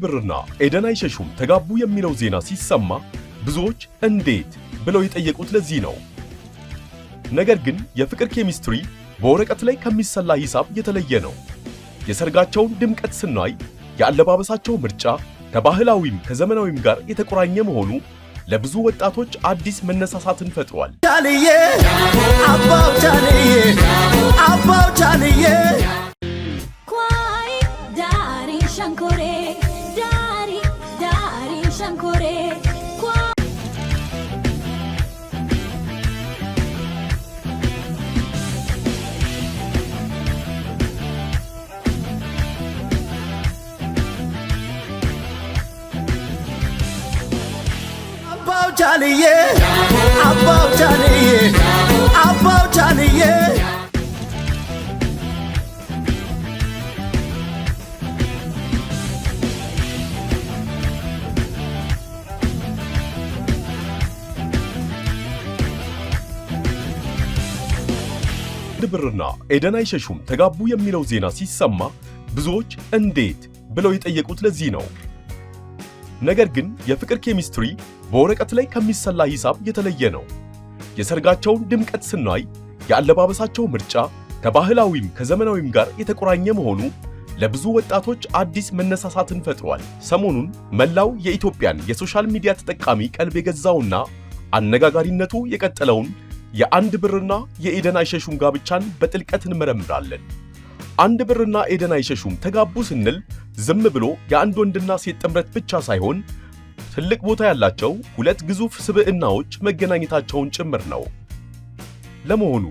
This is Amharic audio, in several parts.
ብርና ኤደን አይሸሹም ተጋቡ የሚለው ዜና ሲሰማ ብዙዎች እንዴት ብለው የጠየቁት ለዚህ ነው። ነገር ግን የፍቅር ኬሚስትሪ በወረቀት ላይ ከሚሰላ ሂሳብ የተለየ ነው። የሰርጋቸውን ድምቀት ስናይ የአለባበሳቸው ምርጫ ከባህላዊም ከዘመናዊም ጋር የተቆራኘ መሆኑ ለብዙ ወጣቶች አዲስ መነሳሳትን ፈጥሯል። ብርና ኤደን አይሸሹም ተጋቡ የሚለው ዜና ሲሰማ ብዙዎች እንዴት ብለው የጠየቁት ለዚህ ነው። ነገር ግን የፍቅር ኬሚስትሪ በወረቀት ላይ ከሚሰላ ሂሳብ የተለየ ነው። የሰርጋቸውን ድምቀት ስናይ የአለባበሳቸው ምርጫ ከባህላዊም ከዘመናዊም ጋር የተቆራኘ መሆኑ ለብዙ ወጣቶች አዲስ መነሳሳትን ፈጥሯል። ሰሞኑን መላው የኢትዮጵያን የሶሻል ሚዲያ ተጠቃሚ ቀልብ የገዛውና አነጋጋሪነቱ የቀጠለውን የአንድ ብርና የኤደን አይሸሹም ጋብቻን በጥልቀት እንመረምራለን። አንድ ብርና ኤደን አይሸሹም ተጋቡ ስንል ዝም ብሎ የአንድ ወንድና ሴት ጥምረት ብቻ ሳይሆን ትልቅ ቦታ ያላቸው ሁለት ግዙፍ ስብዕናዎች መገናኘታቸውን ጭምር ነው። ለመሆኑ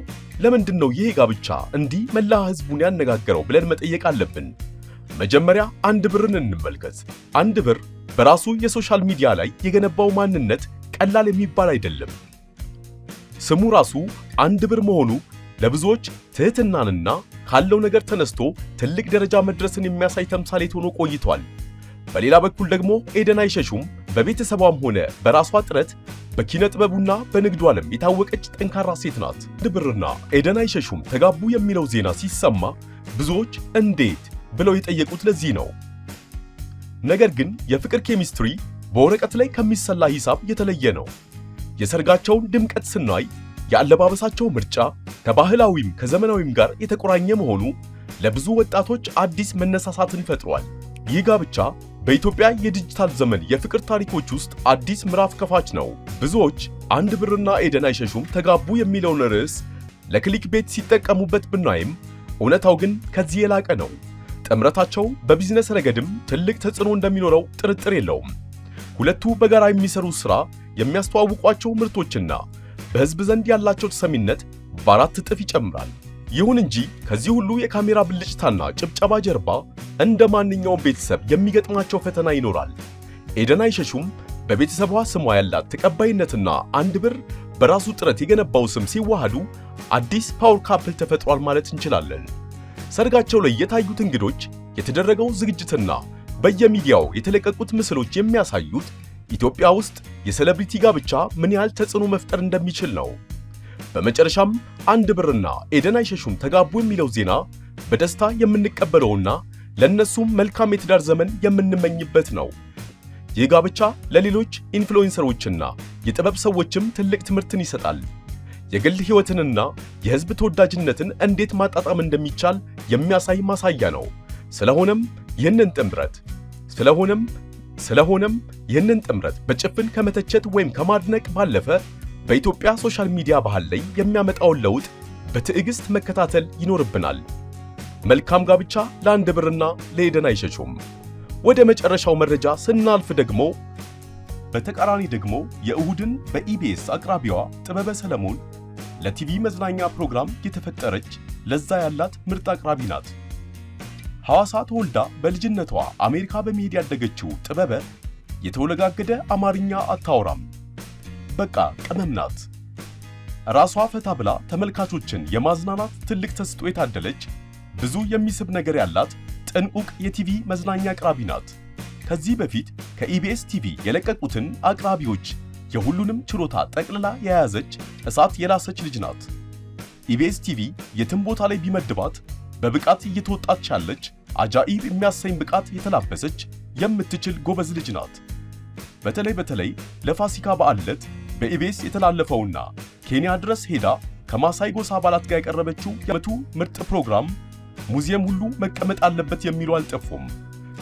ለምንድነው ይሄ ጋብቻ እንዲህ መላ ህዝቡን ያነጋገረው ብለን መጠየቅ አለብን። መጀመሪያ አንድ ብርን እንመልከት። አንድ ብር በራሱ የሶሻል ሚዲያ ላይ የገነባው ማንነት ቀላል የሚባል አይደለም። ስሙ ራሱ አንድ ብር መሆኑ ለብዙዎች ትህትናንና ካለው ነገር ተነስቶ ትልቅ ደረጃ መድረስን የሚያሳይ ተምሳሌት ሆኖ ቆይቷል። በሌላ በኩል ደግሞ ኤደን አይሸሹም በቤተሰቧም ሆነ በራሷ ጥረት በኪነ ጥበቡና በንግዱ ዓለም የታወቀች ጠንካራ ሴት ናት። አንድ ብርና ኤደን አይሸሹም ተጋቡ የሚለው ዜና ሲሰማ ብዙዎች እንዴት ብለው የጠየቁት ለዚህ ነው። ነገር ግን የፍቅር ኬሚስትሪ በወረቀት ላይ ከሚሰላ ሂሳብ የተለየ ነው። የሰርጋቸውን ድምቀት ስናይ የአለባበሳቸው ምርጫ ከባህላዊም ከዘመናዊም ጋር የተቆራኘ መሆኑ ለብዙ ወጣቶች አዲስ መነሳሳትን ፈጥሯል። ይህ ጋብቻ በኢትዮጵያ የዲጂታል ዘመን የፍቅር ታሪኮች ውስጥ አዲስ ምዕራፍ ከፋች ነው። ብዙዎች አንድ ብርና ኤደን አይሸሹም ተጋቡ የሚለውን ርዕስ ለክሊክ ቤት ሲጠቀሙበት ብናይም እውነታው ግን ከዚህ የላቀ ነው። ጥምረታቸው በቢዝነስ ረገድም ትልቅ ተጽዕኖ እንደሚኖረው ጥርጥር የለውም። ሁለቱ በጋራ የሚሰሩት ሥራ የሚያስተዋውቋቸው ምርቶችና በሕዝብ ዘንድ ያላቸው ተሰሚነት በአራት እጥፍ ይጨምራል። ይሁን እንጂ ከዚህ ሁሉ የካሜራ ብልጭታና ጭብጨባ ጀርባ እንደ ማንኛውም ቤተሰብ የሚገጥማቸው ፈተና ይኖራል። ኤደን አይሸሹም በቤተሰቧ ስሟ ያላት ተቀባይነትና አንድ ብር በራሱ ጥረት የገነባው ስም ሲዋሃዱ አዲስ ፓወር ካፕል ተፈጥሯል ማለት እንችላለን። ሰርጋቸው ላይ የታዩት እንግዶች፣ የተደረገው ዝግጅትና በየሚዲያው የተለቀቁት ምስሎች የሚያሳዩት ኢትዮጵያ ውስጥ የሴሌብሪቲ ጋብቻ ምን ያህል ተጽዕኖ መፍጠር እንደሚችል ነው። በመጨረሻም አንድ ብርና ኤደን አይሸሹም ተጋቡ የሚለው ዜና በደስታ የምንቀበለውና ለነሱም መልካም የትዳር ዘመን የምንመኝበት ነው። ይህ ጋብቻ ለሌሎች ኢንፍሉዌንሰሮችና የጥበብ ሰዎችም ትልቅ ትምህርትን ይሰጣል። የግል ሕይወትንና የሕዝብ ተወዳጅነትን እንዴት ማጣጣም እንደሚቻል የሚያሳይ ማሳያ ነው። ስለሆነም ይህንን ጥምረት በጭፍን ከመተቸት ወይም ከማድነቅ ባለፈ በኢትዮጵያ ሶሻል ሚዲያ ባህል ላይ የሚያመጣውን ለውጥ በትዕግስት መከታተል ይኖርብናል። መልካም ጋብቻ ለአንድ ብርና ለኤደን አይሸሹም። ወደ መጨረሻው መረጃ ስናልፍ ደግሞ በተቃራኒ ደግሞ የእሁድን በኢቢኤስ አቅራቢዋ ጥበበ ሰለሞን ለቲቪ መዝናኛ ፕሮግራም የተፈጠረች ለዛ ያላት ምርጥ አቅራቢ ናት። ሐዋሳ ተወልዳ በልጅነቷ አሜሪካ በመሄድ ያደገችው ጥበበ የተወለጋገደ አማርኛ አታወራም። በቃ ቅመም ናት። ራሷ ፈታ ብላ ተመልካቾችን የማዝናናት ትልቅ ተሰጥኦ የታደለች ብዙ የሚስብ ነገር ያላት ጥንቁቅ የቲቪ መዝናኛ አቅራቢ ናት። ከዚህ በፊት ከኢቢኤስ ቲቪ የለቀቁትን አቅራቢዎች የሁሉንም ችሎታ ጠቅልላ የያዘች እሳት የላሰች ልጅ ናት። ኢቢኤስ ቲቪ የትም ቦታ ላይ ቢመድባት በብቃት እየተወጣች ያለች አጃኢብ የሚያሰኝ ብቃት የተላበሰች የምትችል ጎበዝ ልጅ ናት። በተለይ ለፋሲካ በዓል ዕለት በኢቢኤስ የተላለፈውና ኬንያ ድረስ ሄዳ ከማሳይ ጎሳ አባላት ጋር ያቀረበችው የዓመቱ ምርጥ ፕሮግራም ሙዚየም ሁሉ መቀመጥ አለበት የሚሉ አልጠፉም።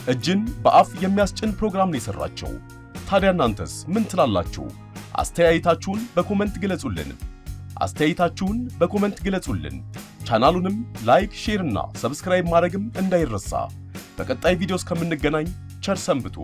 እጅን በአፍ የሚያስጭን ፕሮግራም ነው የሰራቸው። ታዲያ እናንተስ ምን ትላላችሁ? አስተያየታችሁን በኮመንት ግለጹልን። ቻናሉንም ላይክ፣ ሼር እና ሰብስክራይብ ማድረግም እንዳይረሳ። በቀጣይ ቪዲዮ እስከምንገናኝ ቸር ሰንብቱ።